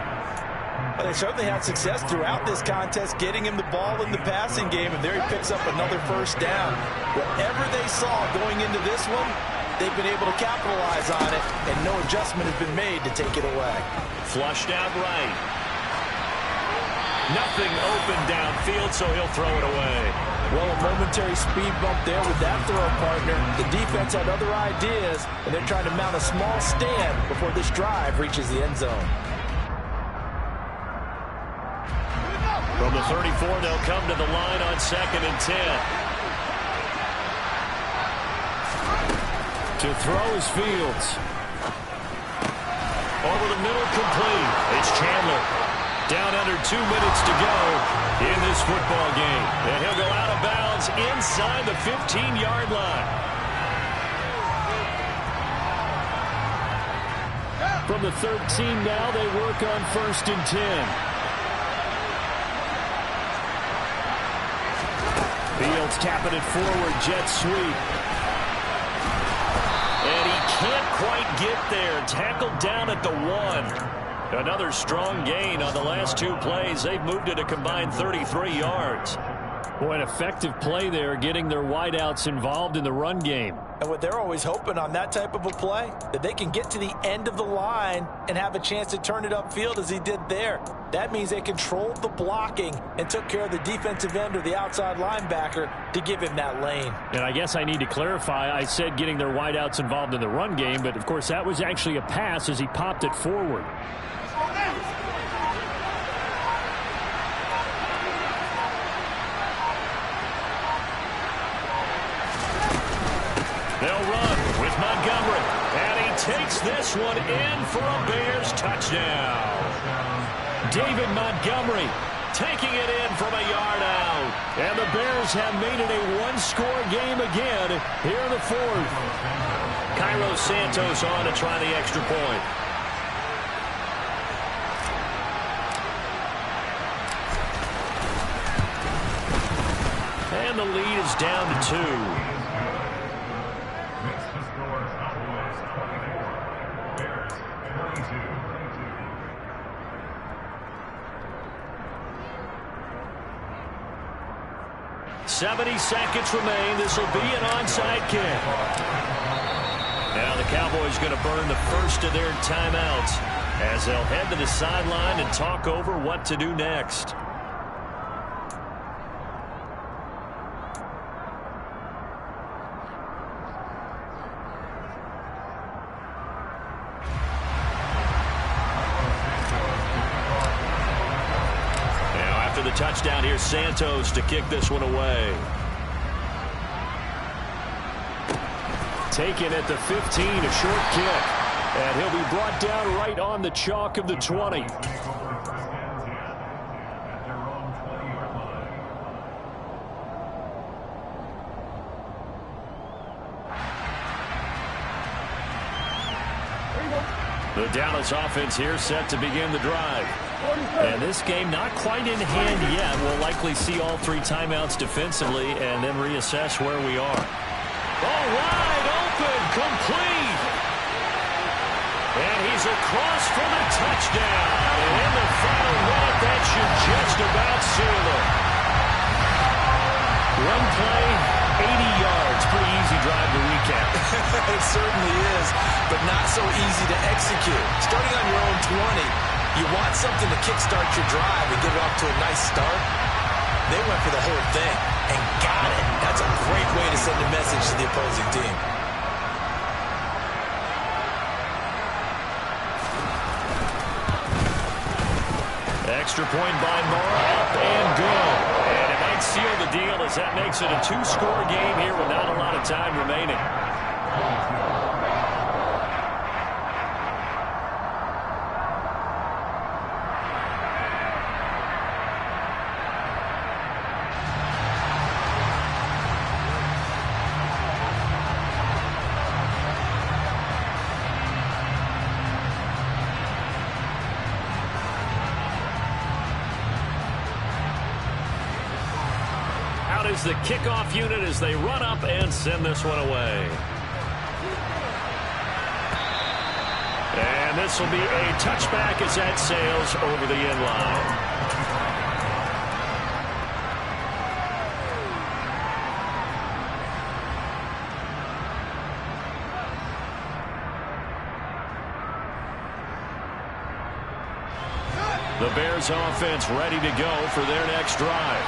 Speaker 2: Well, they certainly had success throughout this contest, getting him the ball in the passing game, and there he picks up another first down. Whatever they saw going into this one, they've been able to capitalize on it, and no adjustment has been made to take it away.
Speaker 1: Flushed out right. Nothing open downfield, so he'll throw it away.
Speaker 2: Well, a momentary speed bump there with that throw partner. The defense had other ideas, and they're trying to mount a small stand before this drive reaches the end zone.
Speaker 1: From the 34, they'll come to the line on 2nd and 10.
Speaker 3: To throw is Fields.
Speaker 1: Over the middle, complete. It's Chandler. Down under 2 minutes to go in this football game. And he'll go out of bounds inside the 15-yard line.
Speaker 3: From the 13 now, they work on 1st and 10. Fields tapping it forward, jet sweep.
Speaker 1: And he can't quite get there. Tackled down at the 1. Another strong gain on the last 2 plays. They've moved it a combined 33 yards.
Speaker 3: Boy, an effective play there, getting their wideouts involved in the run game.
Speaker 2: And what they're always hoping on that type of a play, that they can get to the end of the line and have a chance to turn it upfield as he did there. That means they controlled the blocking and took care of the defensive end or the outside linebacker to give him that lane.
Speaker 3: And I guess I need to clarify, I said getting their wideouts involved in the run game, but of course that was actually a pass as he popped it forward.
Speaker 1: They'll run with Montgomery. And he takes this one in for a Bears touchdown. David Montgomery taking it in from a yard out.
Speaker 3: And the Bears have made it a one-score game again here in the 4th.
Speaker 1: Cairo Santos on to try the extra point. And the lead is down to 2.
Speaker 4: Next to score, Cowboys 24, Bears 22.
Speaker 1: 70 seconds remain. This will be an onside kick. Now the Cowboys going to burn the first of their timeouts as they'll head to the sideline and talk over what to do next. The touchdown here, Santos to kick this one away.
Speaker 3: Taken at the 15, a short kick. And he'll be brought down right on the chalk of the 20.
Speaker 1: The Dallas offense here set to begin the drive. And this game not quite in hand yet. We'll likely see all 3 timeouts defensively and then reassess where we are. Oh, wide open, complete. And he's across for the touchdown. And in the final minute, that should just about seal it. One play, 80 yards. Pretty easy drive to recap.
Speaker 2: It certainly is, but not so easy to execute. Starting on your own 20, you want something to kickstart your drive and get it off to a nice start. They went for the whole thing and got it. That's a great way to send a message to the opposing team.
Speaker 1: Extra point by Morrow, up and good. And it might seal the deal as that makes it a 2-score game here with not a lot of time remaining. Is the kickoff unit as they run up and send this one away. And this will be a touchback as that sails over the end line. The Bears offense ready to go for their next drive.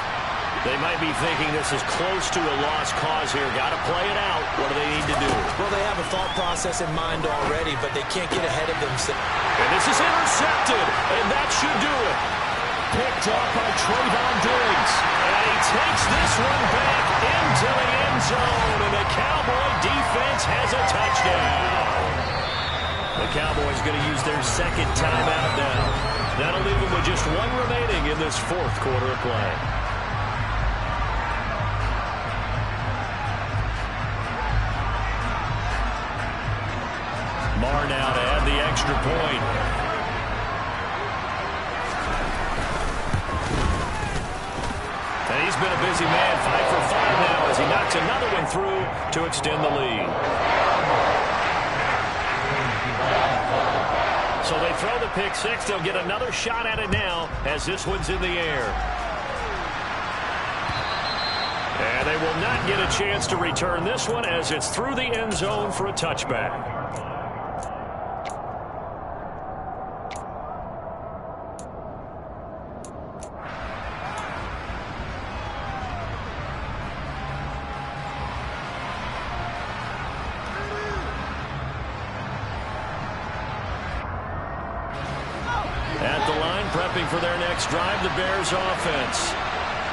Speaker 1: They might be thinking this is close to a lost cause here. Got to play it out. What do they need to do?
Speaker 2: Well, they have a thought process in mind already, but they can't get ahead of themselves.
Speaker 1: And this is intercepted, and that should do it.
Speaker 3: Picked up by Trayvon Diggs.
Speaker 1: And he takes this one back into the end zone, and the Cowboy defense has a touchdown. The Cowboys Cowboys going to use their second timeout now. That'll leave them with just one remaining in this fourth quarter of play. Marr now to add the extra point. And he's been a busy man, 5 for 5 now as he knocks another one through to extend the lead. So they throw the pick six. They'll get another shot at it now as this one's in the air. And they will not get a chance to return this one as it's through the end zone for a touchback. At the line, prepping for their next drive, the Bears offense.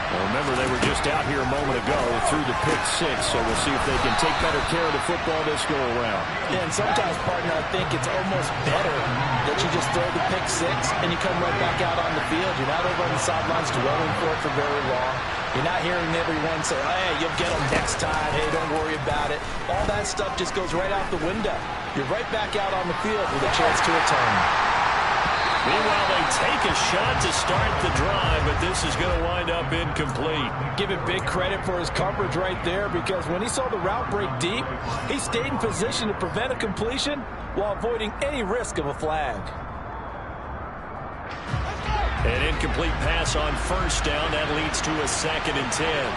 Speaker 1: Well, remember, they were just out here a moment ago through the pick six, so we'll see if they can take better care of the football this go around.
Speaker 2: Yeah, and sometimes, partner, I think it's almost better that you just throw the pick six and you come right back out on the field. You're not over on the sidelines dwelling for it for very long. You're not hearing everyone say, hey, you'll get them next time. Hey, don't worry about it. All that stuff just goes right out the window. You're right back out on the field with a chance to atone.
Speaker 1: Meanwhile, they take a shot to start the drive, but this is going to wind up incomplete.
Speaker 2: Give it big credit for his coverage right there, because when he saw the route break deep, he stayed in position to prevent a completion while avoiding any risk of a flag.
Speaker 1: An incomplete pass on first down. That leads to a 2nd and 10.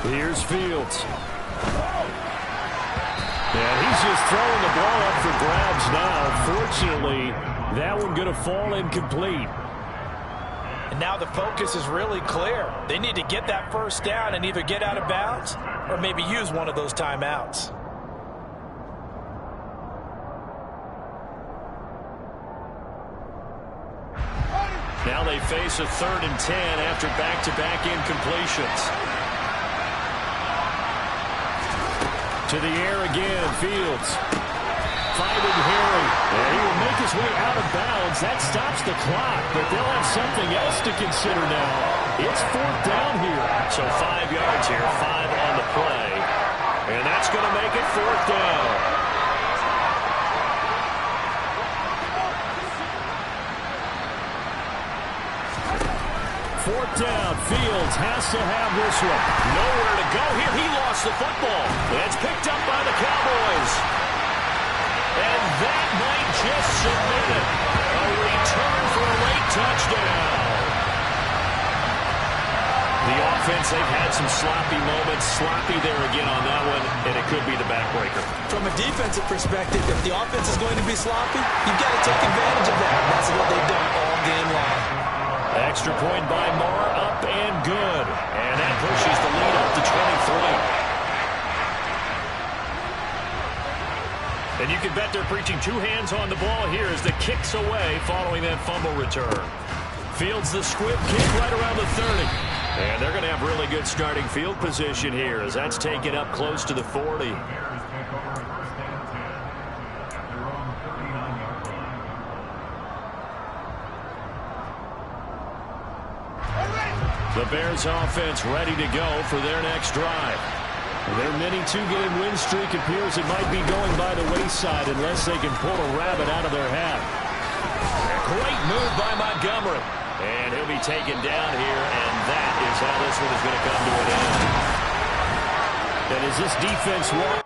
Speaker 1: Here's Fields. And he's just throwing the ball up for grabs now. Fortunately, that one going to fall incomplete.
Speaker 2: And now the focus is really clear. They need to get that first down and either get out of bounds or maybe use one of those timeouts.
Speaker 1: Now they face a 3rd and 10 after back-to-back incompletions. To the air again, Fields. Finding Harry. And he will make his way out of bounds. That stops the clock, but they'll have something else to consider now. It's 4th down here. So 5 yards here, 5 on the play. And that's going to make it 4th down. Fourth down, Fields has to have this one. Nowhere to go here. He lost the football. It's picked up by the Cowboys. And that might just submit it. A return for a late touchdown. The offense, they've had some sloppy moments. Sloppy there again on that one, and it could be the backbreaker.
Speaker 2: From a defensive perspective, if the offense is going to be sloppy, you've got to take advantage of that. That's what they've done all game long.
Speaker 1: Extra point by Marr, up and good. And that pushes the lead up to 23. And you can bet they're preaching 2 hands on the ball here as the kick's away following that fumble return. Fields the squib kick right around the 30. And they're going to have really good starting field position here as that's taken up close to the 40. The Bears offense ready to go for their next drive. Their mini 2-game win streak appears it might be going by the wayside unless they can pull a rabbit out of their hat. Great move by Montgomery. And he'll be taken down here, and that is how this one is going to come to an end. And as this defense walks